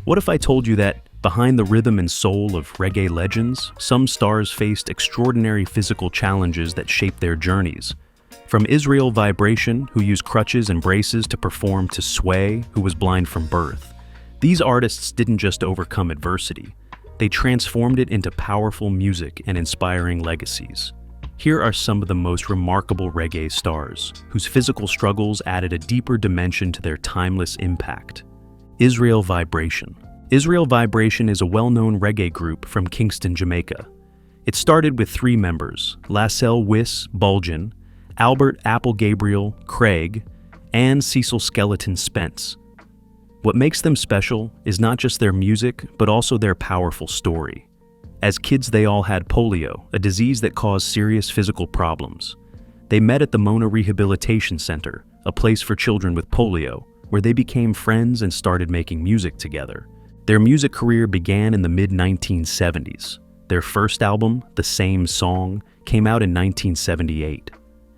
What if I told you that, behind the rhythm and soul of reggae legends, some stars faced extraordinary physical challenges that shaped their journeys? From Israel Vibration, who used crutches and braces to perform, to Sway, who was blind from birth. These artists didn't just overcome adversity. They transformed it into powerful music and inspiring legacies. Here are some of the most remarkable reggae stars, whose physical struggles added a deeper dimension to their timeless impact. Israel Vibration. Israel Vibration is a well-known reggae group from Kingston, Jamaica. It started with 3 members, Lassell Wiss Bulgin, Albert Apple Gabriel Craig, and Cecil Skeleton Spence. What makes them special is not just their music, but also their powerful story. As kids, they all had polio, a disease that caused serious physical problems. They met at the Mona Rehabilitation Center, a place for children with polio, where they became friends and started making music together. Their music career began in the mid-1970s. Their first album, The Same Song, came out in 1978.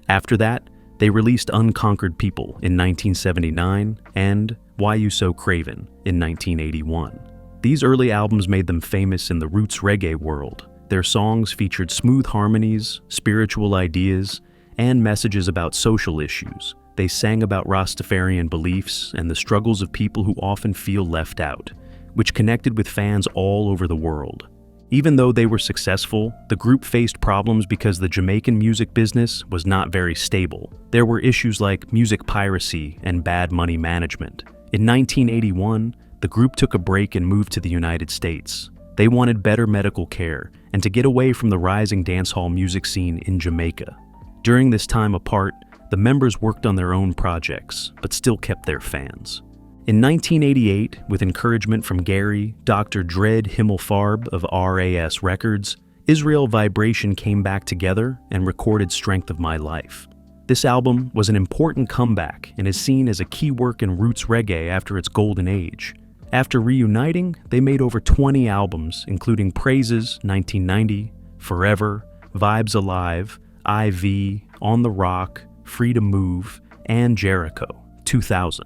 After that, they released Unconquered People in 1979 and Why You So Craven in 1981. These early albums made them famous in the roots reggae world. Their songs featured smooth harmonies, spiritual ideas, and messages about social issues. They sang about Rastafarian beliefs and the struggles of people who often feel left out, which connected with fans all over the world. Even though they were successful, the group faced problems because the Jamaican music business was not very stable. There were issues like music piracy and bad money management. In 1981, the group took a break and moved to the United States. They wanted better medical care and to get away from the rising dancehall music scene in Jamaica. During this time apart, the members worked on their own projects, but still kept their fans. In 1988, with encouragement from Gary, Dr. Dread Himmelfarb of RAS Records, Israel Vibration came back together and recorded Strength of My Life. This album was an important comeback and is seen as a key work in roots reggae after its golden age. After reuniting, they made over 20 albums, including Praises 1990, Forever, Vibes Alive, IV, On the Rock, Free to Move, and Jericho 2000.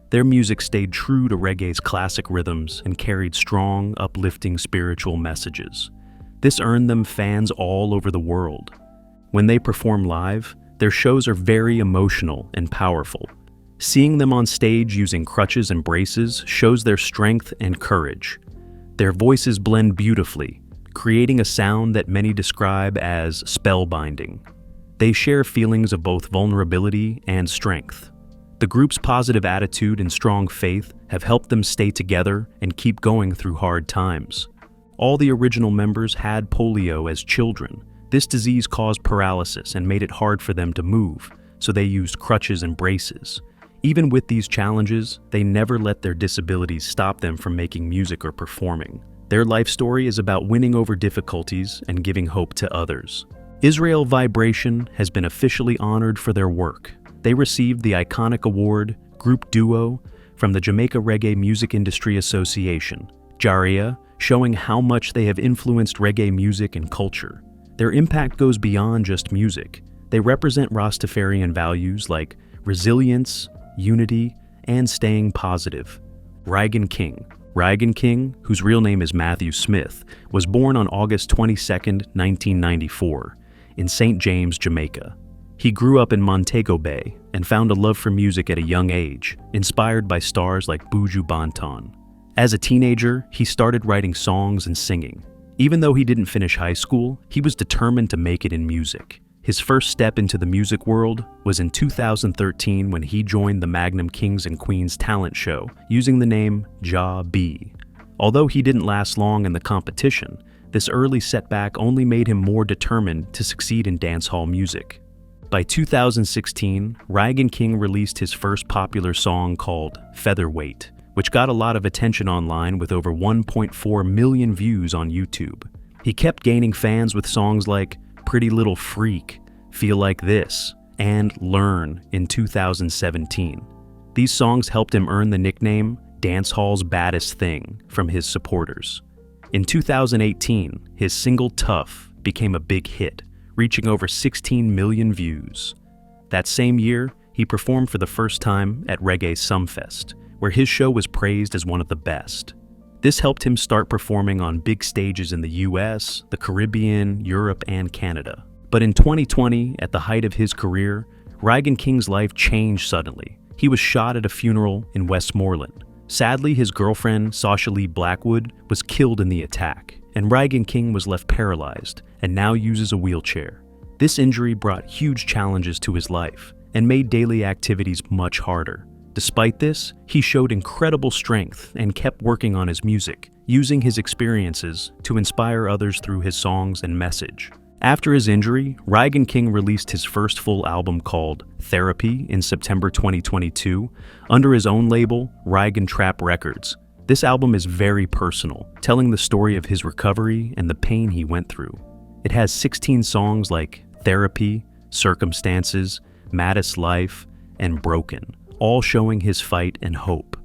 Their music stayed true to reggae's classic rhythms and carried strong, uplifting spiritual messages. This earned them fans all over the world. When they perform live, their shows are very emotional and powerful. Seeing them on stage using crutches and braces shows their strength and courage. Their voices blend beautifully, creating a sound that many describe as spellbinding. They share feelings of both vulnerability and strength. The group's positive attitude and strong faith have helped them stay together and keep going through hard times. All the original members had polio as children. This disease caused paralysis and made it hard for them to move, so they used crutches and braces. Even with these challenges, they never let their disabilities stop them from making music or performing. Their life story is about winning over difficulties and giving hope to others. Israel Vibration has been officially honored for their work. They received the iconic award, Group Duo, from the Jamaica Reggae Music Industry Association, JARIA, showing how much they have influenced reggae music and culture. Their impact goes beyond just music. They represent Rastafarian values like resilience, unity, and staying positive. Reggae King. Reggae King, whose real name is Matthew Smith, was born on August 22, 1994, in St. James, Jamaica. He grew up in Montego Bay and found a love for music at a young age, inspired by stars like Buju Banton. As a teenager, he started writing songs and singing. Even though he didn't finish high school, he was determined to make it in music. His first step into the music world was in 2013 when he joined the Magnum Kings and Queens talent show using the name Ja B. Although he didn't last long in the competition, this early setback only made him more determined to succeed in dancehall music. By 2016, Reggae King released his first popular song called Featherweight, which got a lot of attention online with over 1.4 million views on YouTube. He kept gaining fans with songs like Pretty Little Freak, Feel Like This, and Learn in 2017. These songs helped him earn the nickname Dancehall's Baddest Thing from his supporters. In 2018, his single Tough became a big hit, reaching over 16 million views. That same year, he performed for the first time at Reggae Sumfest, where his show was praised as one of the best. This helped him start performing on big stages in the US, the Caribbean, Europe, and Canada. But in 2020, at the height of his career, Reggae King's life changed suddenly. He was shot at a funeral in Westmoreland. Sadly, his girlfriend, Sasha Lee Blackwood, was killed in the attack, and Reggae King was left paralyzed and now uses a wheelchair. This injury brought huge challenges to his life and made daily activities much harder. Despite this, he showed incredible strength and kept working on his music, using his experiences to inspire others through his songs and message. After his injury, Reggae King released his first full album called Therapy in September 2022 under his own label, Reggae Trap Records. This album is very personal, telling the story of his recovery and the pain he went through. It has 16 songs like Therapy, Circumstances, Maddest Life, and Broken, all showing his fight and hope.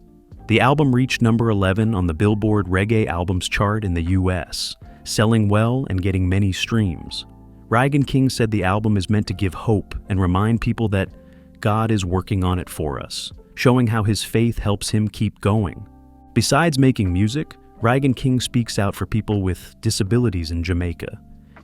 The album reached number 11 on the Billboard Reggae Albums chart in the US, selling well and getting many streams. Reggae King said the album is meant to give hope and remind people that God is working on it for us, showing how his faith helps him keep going. Besides making music, Reggae King speaks out for people with disabilities in Jamaica.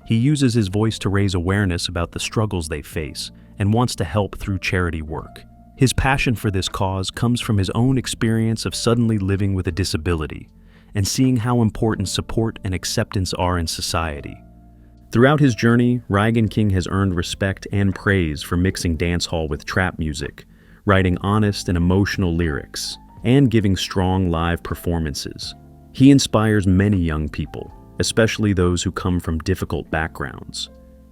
He uses his voice to raise awareness about the struggles they face and wants to help through charity work. His passion for this cause comes from his own experience of suddenly living with a disability and seeing how important support and acceptance are in society. Throughout his journey, Reggae King has earned respect and praise for mixing dancehall with trap music, writing honest and emotional lyrics, and giving strong live performances. He inspires many young people, especially those who come from difficult backgrounds.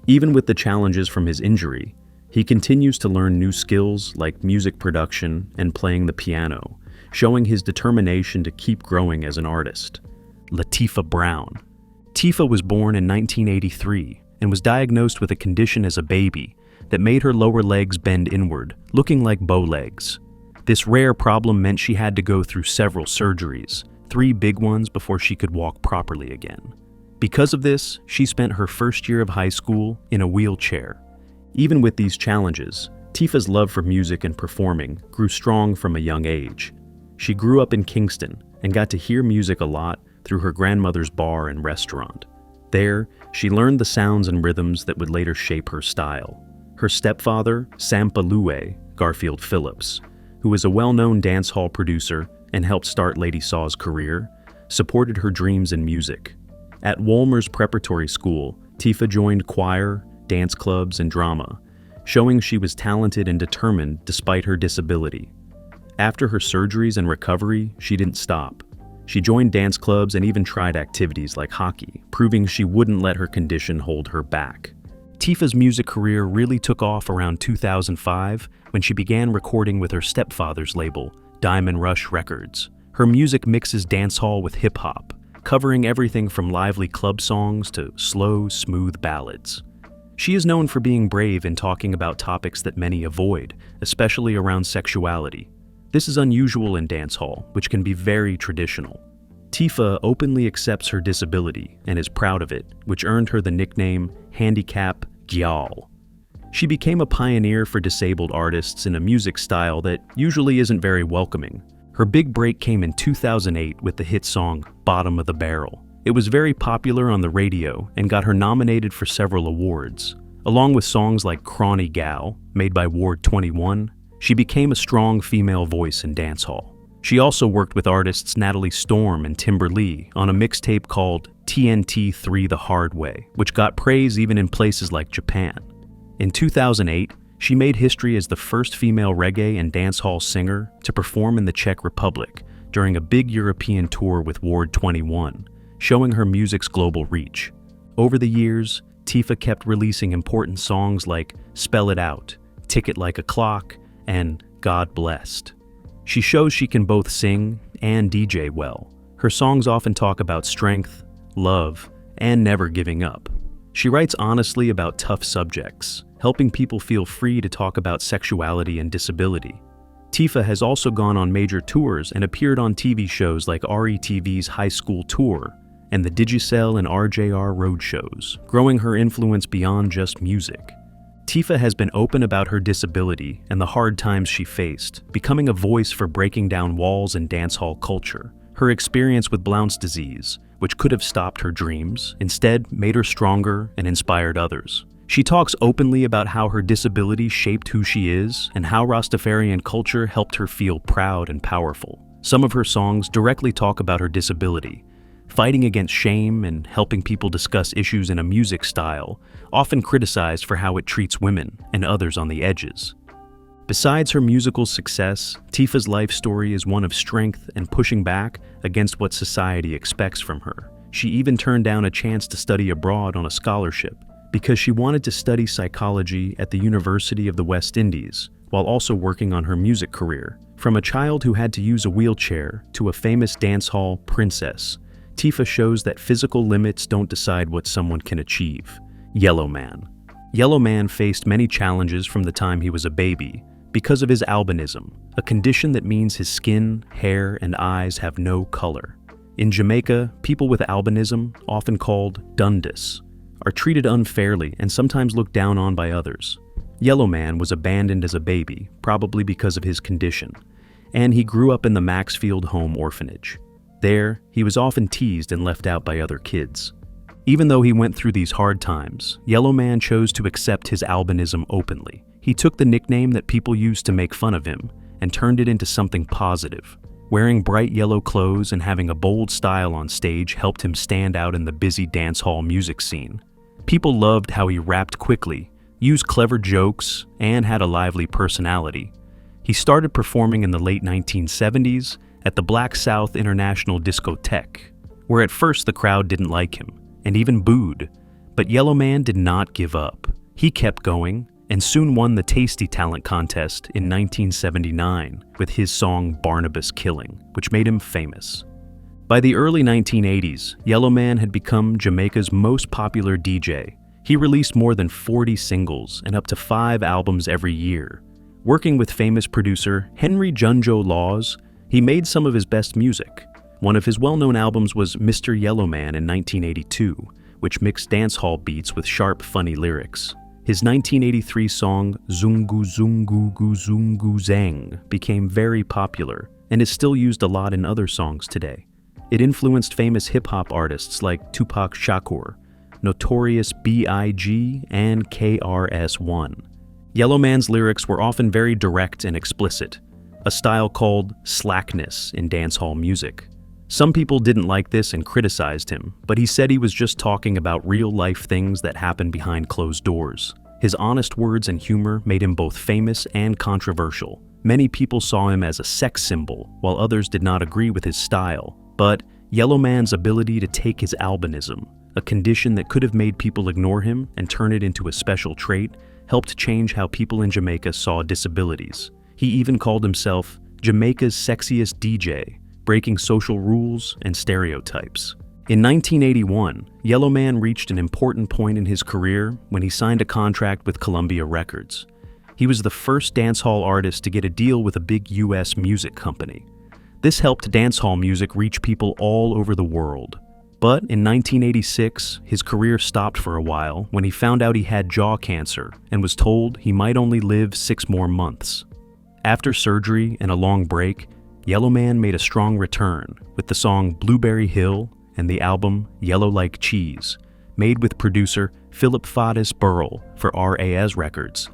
Even with the challenges from his injury, he continues to learn new skills like music production and playing the piano, showing his determination to keep growing as an artist. Tifa Brown. Tifa was born in 1983 and was diagnosed with a condition as a baby that made her lower legs bend inward, looking like bow legs. This rare problem meant she had to go through several surgeries, 3 big ones before she could walk properly again. Because of this, she spent her first year of high school in a wheelchair. Even with these challenges, Tifa's love for music and performing grew strong from a young age. She grew up in Kingston and got to hear music a lot through her grandmother's bar and restaurant. There, she learned the sounds and rhythms that would later shape her style. Her stepfather, Sampalue Garfield Phillips, who was a well-known dancehall producer and helped start Lady Saw's career, supported her dreams in music. At Wolmer's Preparatory School, Tifa joined choir, dance clubs, and drama, showing she was talented and determined despite her disability. After her surgeries and recovery, she didn't stop. She joined dance clubs and even tried activities like hockey, proving she wouldn't let her condition hold her back. Tifa's music career really took off around 2005 when she began recording with her stepfather's label, Diamond Rush Records. Her music mixes dancehall with hip-hop, covering everything from lively club songs to slow, smooth ballads. She is known for being brave in talking about topics that many avoid, especially around sexuality. This is unusual in dancehall, which can be very traditional. Tifa openly accepts her disability and is proud of it, which earned her the nickname Handicap Gyal. She became a pioneer for disabled artists in a music style that usually isn't very welcoming. Her big break came in 2008 with the hit song Bottom of the Barrel. It was very popular on the radio and got her nominated for several awards. Along with songs like Crawny Gal, made by Ward 21, she became a strong female voice in dancehall. She also worked with artists Natalie Storm and Timber Lee on a mixtape called TNT 3 The Hard Way, which got praise even in places like Japan. In 2008, she made history as the first female reggae and dancehall singer to perform in the Czech Republic during a big European tour with Ward 21, showing her music's global reach. Over the years, Tifa kept releasing important songs like Spell It Out, Tick It Like a Clock, and God Blessed. She shows she can both sing and DJ well. Her songs often talk about strength, love, and never giving up. She writes honestly about tough subjects, helping people feel free to talk about sexuality and disability. Tifa has also gone on major tours and appeared on TV shows like RETV's High School Tour and the Digicel and RJR road shows, growing her influence beyond just music. Tifa has been open about her disability and the hard times she faced, becoming a voice for breaking down walls in dancehall culture. Her experience with Blount's disease, which could have stopped her dreams, instead made her stronger and inspired others. She talks openly about how her disability shaped who she is and how Rastafarian culture helped her feel proud and powerful. Some of her songs directly talk about her disability, fighting against shame and helping people discuss issues in a music style often criticized for how it treats women and others on the edges. Besides her musical success, Tifa's life story is one of strength and pushing back against what society expects from her. She even turned down a chance to study abroad on a scholarship because she wanted to study psychology at the University of the West Indies while also working on her music career. From a child who had to use a wheelchair to a famous dancehall princess, Tifa shows that physical limits don't decide what someone can achieve. Yellow Man. Yellow Man faced many challenges from the time he was a baby because of his albinism, a condition that means his skin, hair, and eyes have no color. In Jamaica, people with albinism, often called Dundas, are treated unfairly and sometimes looked down on by others. Yellow Man was abandoned as a baby, probably because of his condition, and he grew up in the Maxfield Home Orphanage. There, he was often teased and left out by other kids. Even though he went through these hard times, Yellow Man chose to accept his albinism openly. He took the nickname that people used to make fun of him and turned it into something positive. Wearing bright yellow clothes and having a bold style on stage helped him stand out in the busy dancehall music scene. People loved how he rapped quickly, used clever jokes, and had a lively personality. He started performing in the late 1970s at the Black South International Discotheque, where at first the crowd didn't like him and even booed, but Yellow Man did not give up. He kept going and soon won the Tasty Talent Contest in 1979 with his song Barnabas Killing, which made him famous. By the early 1980s, Yellow Man had become Jamaica's most popular DJ. He released more than 40 singles and up to 5 albums every year. Working with famous producer Henry Junjo Laws, he made some of his best music. One of his well-known albums was Mr. Yellow Man in 1982, which mixed dancehall beats with sharp, funny lyrics. His 1983 song Zungu Zungu Gu Zungu Zang became very popular and is still used a lot in other songs today. It influenced famous hip-hop artists like Tupac Shakur, Notorious B.I.G., and KRS-One. Yellow Man's lyrics were often very direct and explicit, a style called slackness in dancehall music. Some people didn't like this and criticized him, but he said he was just talking about real-life things that happen behind closed doors. His honest words and humor made him both famous and controversial. Many people saw him as a sex symbol, while others did not agree with his style. But Yellow Man's ability to take his albinism, a condition that could have made people ignore him and turn it into a special trait, helped change how people in Jamaica saw disabilities. He even called himself Jamaica's sexiest DJ, breaking social rules and stereotypes. In 1981, Yellow Man reached an important point in his career when he signed a contract with Columbia Records. He was the first dancehall artist to get a deal with a big US music company. This helped dancehall music reach people all over the world. But in 1986, his career stopped for a while when he found out he had jaw cancer and was told he might only live 6 more months. After surgery and a long break, Yellow Man made a strong return with the song Blueberry Hill and the album Yellow Like Cheese, made with producer Philip Fadis Burrell for RAS Records.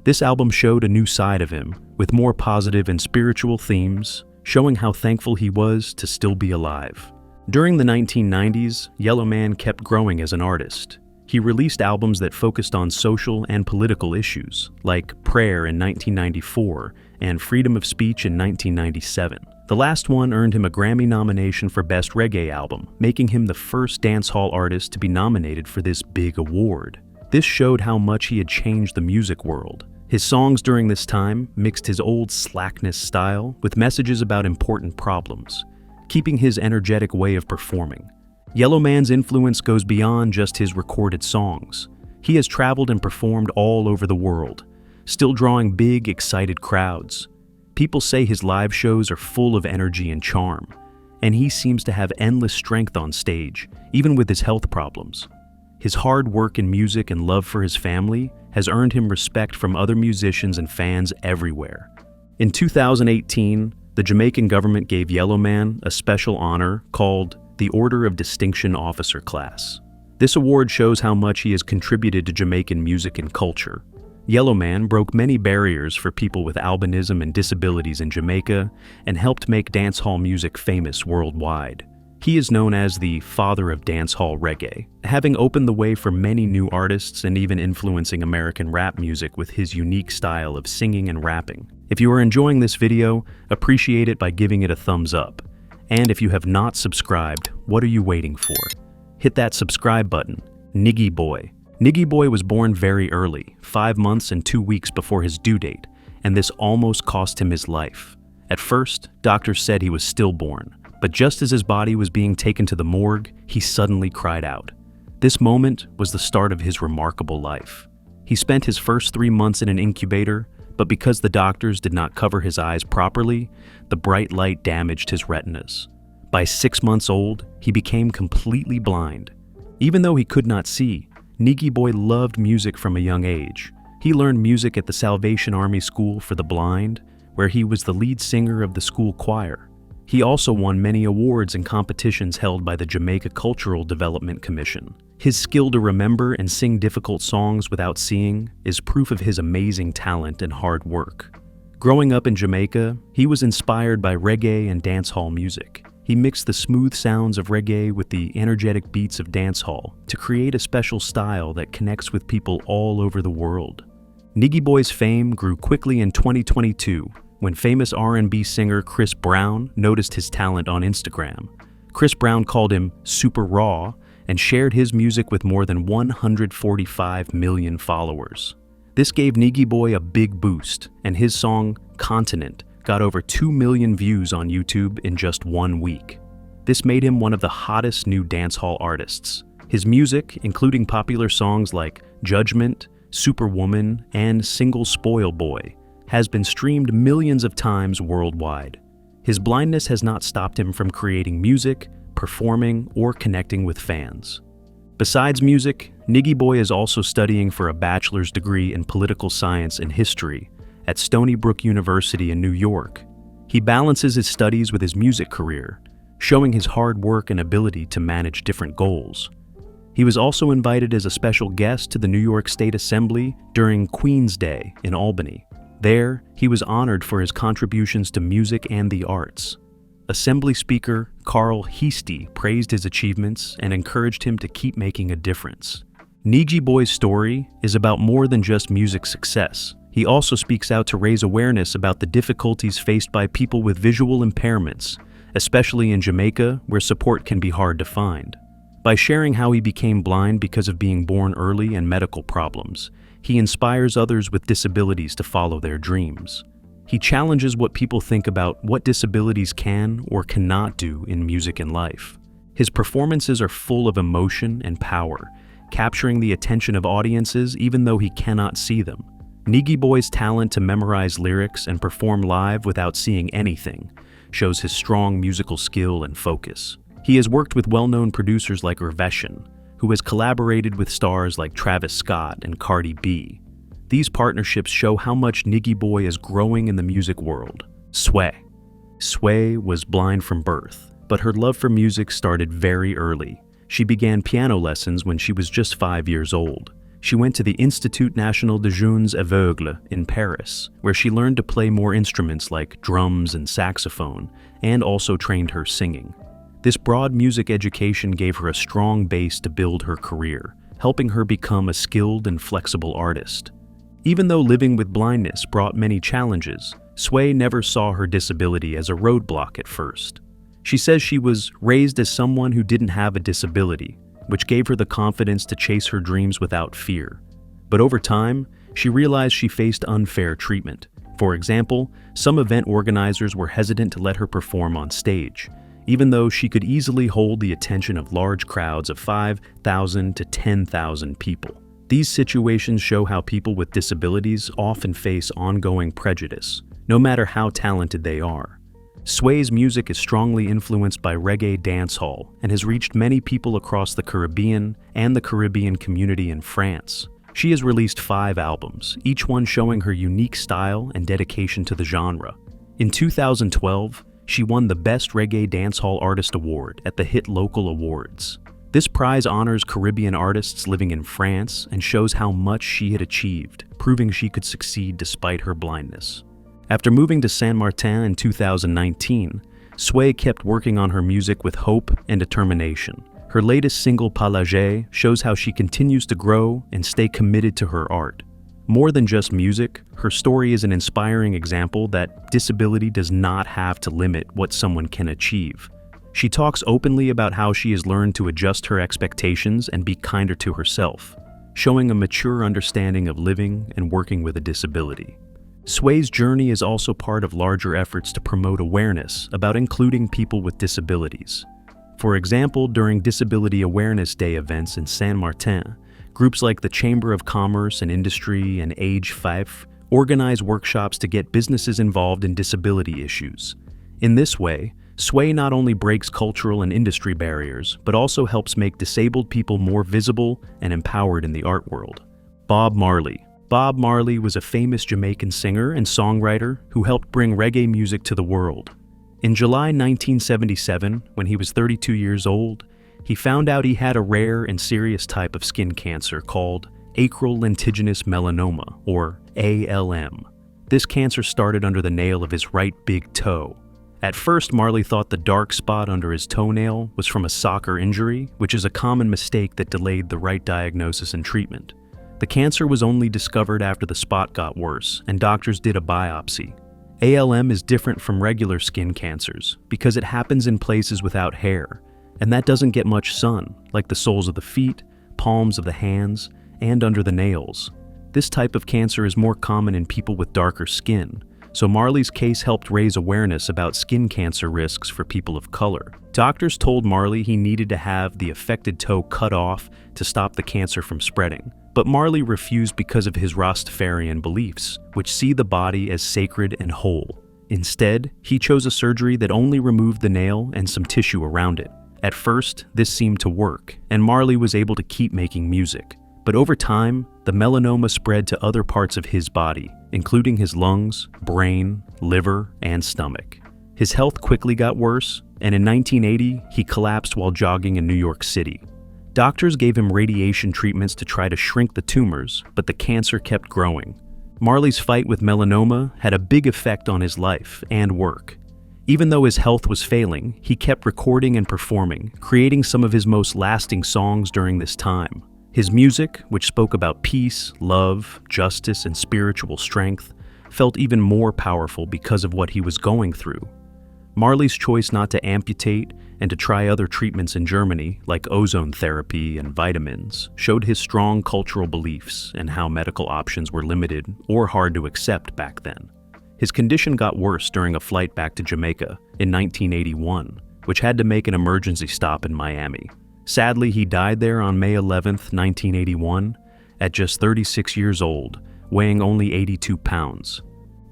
This album showed a new side of him, with more positive and spiritual themes, showing how thankful he was to still be alive. During the 1990s, Yellow Man kept growing as an artist. He released albums that focused on social and political issues, like Prayer in 1994 and Freedom of Speech in 1997. The last one earned him a Grammy nomination for Best Reggae Album, making him the first dancehall artist to be nominated for this big award. This showed how much he had changed the music world. His songs during this time mixed his old slackness style with messages about important problems, keeping his energetic way of performing. Yellow Man's influence goes beyond just his recorded songs. He has traveled and performed all over the world, still drawing big, excited crowds. People say his live shows are full of energy and charm, and he seems to have endless strength on stage, even with his health problems. His hard work in music and love for his family has earned him respect from other musicians and fans everywhere. In 2018, the the Jamaican government gave Yellow Man a special honor called the Order of Distinction Officer Class. This award shows how much he has contributed to Jamaican music and culture. Yellow Man broke many barriers for people with albinism and disabilities in Jamaica and helped make dancehall music famous worldwide. He is known as the father of dancehall reggae, having opened the way for many new artists and even influencing American rap music with his unique style of singing and rapping. If you are enjoying this video, appreciate it by giving it a thumbs up. And if you have not subscribed, what are you waiting for? Hit that subscribe button. Niggy Boy. Niggy Boy was born very early, 5 months and 2 weeks before his due date, and this almost cost him his life. At first, doctors said he was stillborn, but just as his body was being taken to the morgue, he suddenly cried out. This moment was the start of his remarkable life. He spent his first 3 months in an incubator, but because the doctors did not cover his eyes properly, the bright light damaged his retinas. By 6 months old, he became completely blind. Even though he could not see, Niggy Boy loved music from a young age. He learned music at the Salvation Army School for the Blind, where he was the lead singer of the school choir. He also won many awards in competitions held by the Jamaica Cultural Development Commission. His skill to remember and sing difficult songs without seeing is proof of his amazing talent and hard work. Growing up in Jamaica, he was inspired by reggae and dancehall music. He mixed the smooth sounds of reggae with the energetic beats of dancehall to create a special style that connects with people all over the world. Niggy Boy's fame grew quickly in 2022 when famous R&B singer Chris Brown noticed his talent on Instagram. Chris Brown called him super raw and shared his music with more than 145 million followers. This gave Niggy Boy a big boost, and his song Continent got over 2 million views on YouTube in just 1 week. This made him one of the hottest new dancehall artists. His music, including popular songs like Judgment, Superwoman, and Single Spoil Boy, has been streamed millions of times worldwide. His blindness has not stopped him from creating music, performing, or connecting with fans. Besides music, Niggy Boy is also studying for a bachelor's degree in political science and history at Stony Brook University in New York. He balances his studies with his music career, showing his hard work and ability to manage different goals. He was also invited as a special guest to the New York State Assembly during Queen's Day in Albany. There, he was honored for his contributions to music and the arts. Assembly Speaker Carl Heastie praised his achievements and encouraged him to keep making a difference. Niggy Boy's story is about more than just music success. He also speaks out to raise awareness about the difficulties faced by people with visual impairments, especially in Jamaica, where support can be hard to find. By sharing how he became blind because of being born early and medical problems, he inspires others with disabilities to follow their dreams. He challenges what people think about what disabilities can or cannot do in music and life. His performances are full of emotion and power, capturing the attention of audiences even though he cannot see them. Niggy Boy's talent to memorize lyrics and perform live without seeing anything shows his strong musical skill and focus. He has worked with well-known producers like Irveshan, who has collaborated with stars like Travis Scott and Cardi B. These partnerships show how much Niggy Boy is growing in the music world. Sway was blind from birth, but her love for music started very early. She began piano lessons when she was just 5 years old. She went to the Institut National des Jeunes Aveugles in Paris, where she learned to play more instruments like drums and saxophone, and also trained her singing. This broad music education gave her a strong base to build her career, helping her become a skilled and flexible artist. Even though living with blindness brought many challenges, Sway never saw her disability as a roadblock at first. She says she was raised as someone who didn't have a disability, which gave her the confidence to chase her dreams without fear. But over time, she realized she faced unfair treatment. For example, some event organizers were hesitant to let her perform on stage, even though she could easily hold the attention of large crowds of 5,000 to 10,000 people. These situations show how people with disabilities often face ongoing prejudice, no matter how talented they are. Sway's music is strongly influenced by reggae dancehall and has reached many people across the Caribbean and the Caribbean community in France. She has released 5 albums, each one showing her unique style and dedication to the genre. In 2012, she won the Best Reggae Dancehall Artist Award at the Hit Local Awards. This prize honors Caribbean artists living in France and shows how much she had achieved, proving she could succeed despite her blindness. After moving to Saint Martin in 2019, Sway kept working on her music with hope and determination. Her latest single, Palage, shows how she continues to grow and stay committed to her art. More than just music, her story is an inspiring example that disability does not have to limit what someone can achieve. She talks openly about how she has learned to adjust her expectations and be kinder to herself, showing a mature understanding of living and working with a disability. Sway's journey is also part of larger efforts to promote awareness about including people with disabilities. For example, during Disability Awareness Day events in Saint Martin, groups like the Chamber of Commerce and Industry and Age 5 organize workshops to get businesses involved in disability issues. In this way, Sway not only breaks cultural and industry barriers, but also helps make disabled people more visible and empowered in the art world. Bob Marley. Bob Marley was a famous Jamaican singer and songwriter who helped bring reggae music to the world. In July 1977, when he was 32 years old, he found out he had a rare and serious type of skin cancer called acral lentiginous melanoma, or ALM. This cancer started under the nail of his right big toe. At first, Marley thought the dark spot under his toenail was from a soccer injury, which is a common mistake that delayed the right diagnosis and treatment. The cancer was only discovered after the spot got worse, and doctors did a biopsy. ALM is different from regular skin cancers because it happens in places without hair, and that doesn't get much sun, like the soles of the feet, palms of the hands, and under the nails. This type of cancer is more common in people with darker skin, so Marley's case helped raise awareness about skin cancer risks for people of color. Doctors told Marley he needed to have the affected toe cut off to stop the cancer from spreading, but Marley refused because of his Rastafarian beliefs, which see the body as sacred and whole. Instead, he chose a surgery that only removed the nail and some tissue around it. At first, this seemed to work, and Marley was able to keep making music. But over time, the melanoma spread to other parts of his body, including his lungs, brain, liver, and stomach. His health quickly got worse, and in 1980, he collapsed while jogging in New York City. Doctors gave him radiation treatments to try to shrink the tumors, but the cancer kept growing. Marley's fight with melanoma had a big effect on his life and work. Even though his health was failing, he kept recording and performing, creating some of his most lasting songs during this time. His music, which spoke about peace, love, justice, and spiritual strength, felt even more powerful because of what he was going through. Marley's choice not to amputate and to try other treatments in Germany, like ozone therapy and vitamins, showed his strong cultural beliefs and how medical options were limited or hard to accept back then. His condition got worse during a flight back to Jamaica in 1981, which had to make an emergency stop in Miami. Sadly, he died there on May 11, 1981, at just 36 years old, weighing only 82 pounds.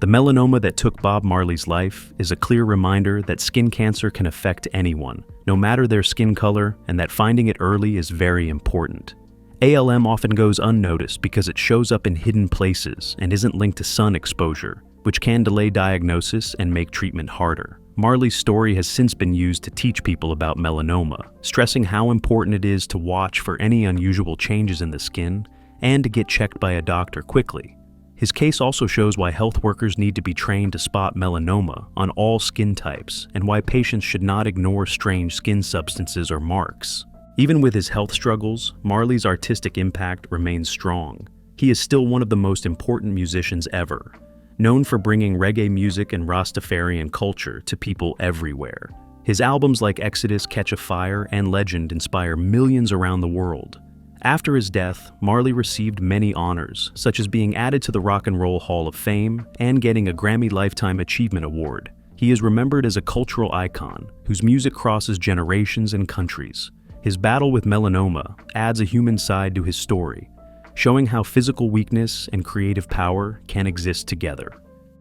The melanoma that took Bob Marley's life is a clear reminder that skin cancer can affect anyone, no matter their skin color, and that finding it early is very important. ALM often goes unnoticed because it shows up in hidden places and isn't linked to sun exposure, which can delay diagnosis and make treatment harder. Marley's story has since been used to teach people about melanoma, stressing how important it is to watch for any unusual changes in the skin and to get checked by a doctor quickly. His case also shows why health workers need to be trained to spot melanoma on all skin types and why patients should not ignore strange skin substances or marks. Even with his health struggles, Marley's artistic impact remains strong. He is still one of the most important musicians ever, known for bringing reggae music and Rastafarian culture to people everywhere. His albums like Exodus, Catch a Fire, and Legend inspire millions around the world. After his death, Marley received many honors, such as being added to the Rock and Roll Hall of Fame and getting a Grammy Lifetime Achievement Award. He is remembered as a cultural icon whose music crosses generations and countries. His battle with melanoma adds a human side to his story, showing how physical weakness and creative power can exist together.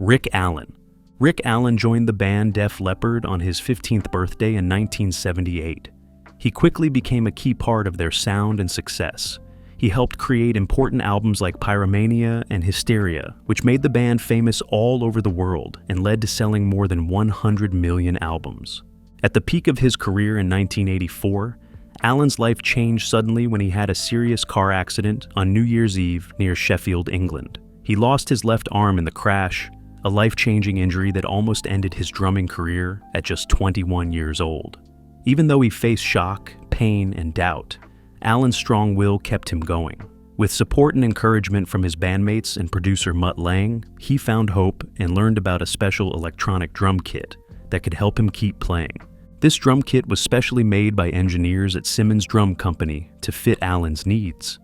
Rick Allen. Rick Allen joined the band Def Leppard on his 15th birthday in 1978. He quickly became a key part of their sound and success. He helped create important albums like Pyromania and Hysteria, which made the band famous all over the world and led to selling more than 100 million albums. At the peak of his career in 1984, Alan's life changed suddenly when he had a serious car accident on New Year's Eve near Sheffield, England. He lost his left arm in the crash, a life-changing injury that almost ended his drumming career at just 21 years old. Even though he faced shock, pain, and doubt, Alan's strong will kept him going. With support and encouragement from his bandmates and producer Mutt Lange, he found hope and learned about a special electronic drum kit that could help him keep playing. This drum kit was specially made by engineers at Simmons Drum Company to fit Alan's needs.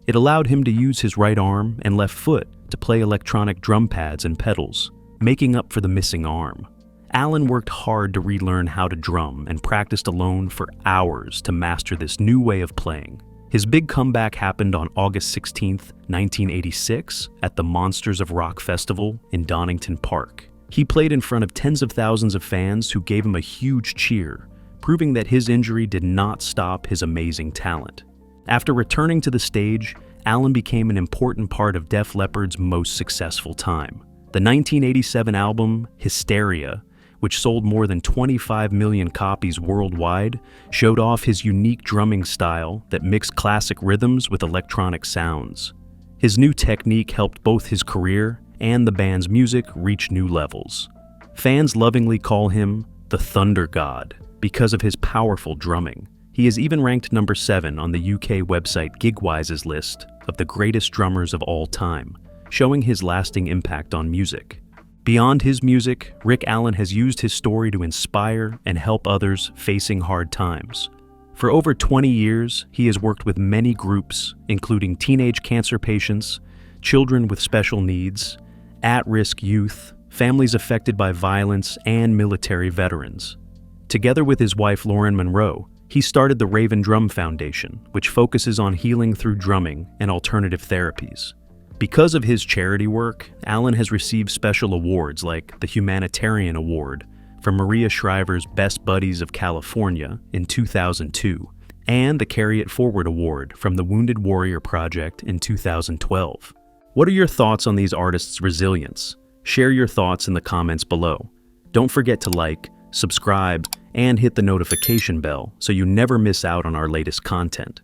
It allowed him to use his right arm and left foot to play electronic drum pads and pedals, making up for the missing arm. Alan worked hard to relearn how to drum and practiced alone for hours to master this new way of playing. His big comeback happened on August 16, 1986, at the Monsters of Rock Festival in Donington Park. He played in front of tens of thousands of fans who gave him a huge cheer, proving that his injury did not stop his amazing talent. After returning to the stage, Alan became an important part of Def Leppard's most successful time. The 1987 album, Hysteria, which sold more than 25 million copies worldwide, showed off his unique drumming style that mixed classic rhythms with electronic sounds. His new technique helped both his career and the band's music reach new levels. Fans lovingly call him the Thunder God because of his powerful drumming. He is even ranked number 7 on the UK website Gigwise's list of the greatest drummers of all time, showing his lasting impact on music. Beyond his music, Rick Allen has used his story to inspire and help others facing hard times. For over 20 years, he has worked with many groups, including teenage cancer patients, children with special needs, at-risk youth, families affected by violence, and military veterans. Together with his wife Lauren Monroe, he started the Raven Drum Foundation, which focuses on healing through drumming and alternative therapies. Because of his charity work, Alan has received special awards like the Humanitarian Award for Maria Shriver's Best Buddies of California in 2002, and the Carry It Forward Award from the Wounded Warrior Project in 2012. What are your thoughts on these artists' resilience? Share your thoughts in the comments below. Don't forget to like, subscribe, and hit the notification bell so you never miss out on our latest content.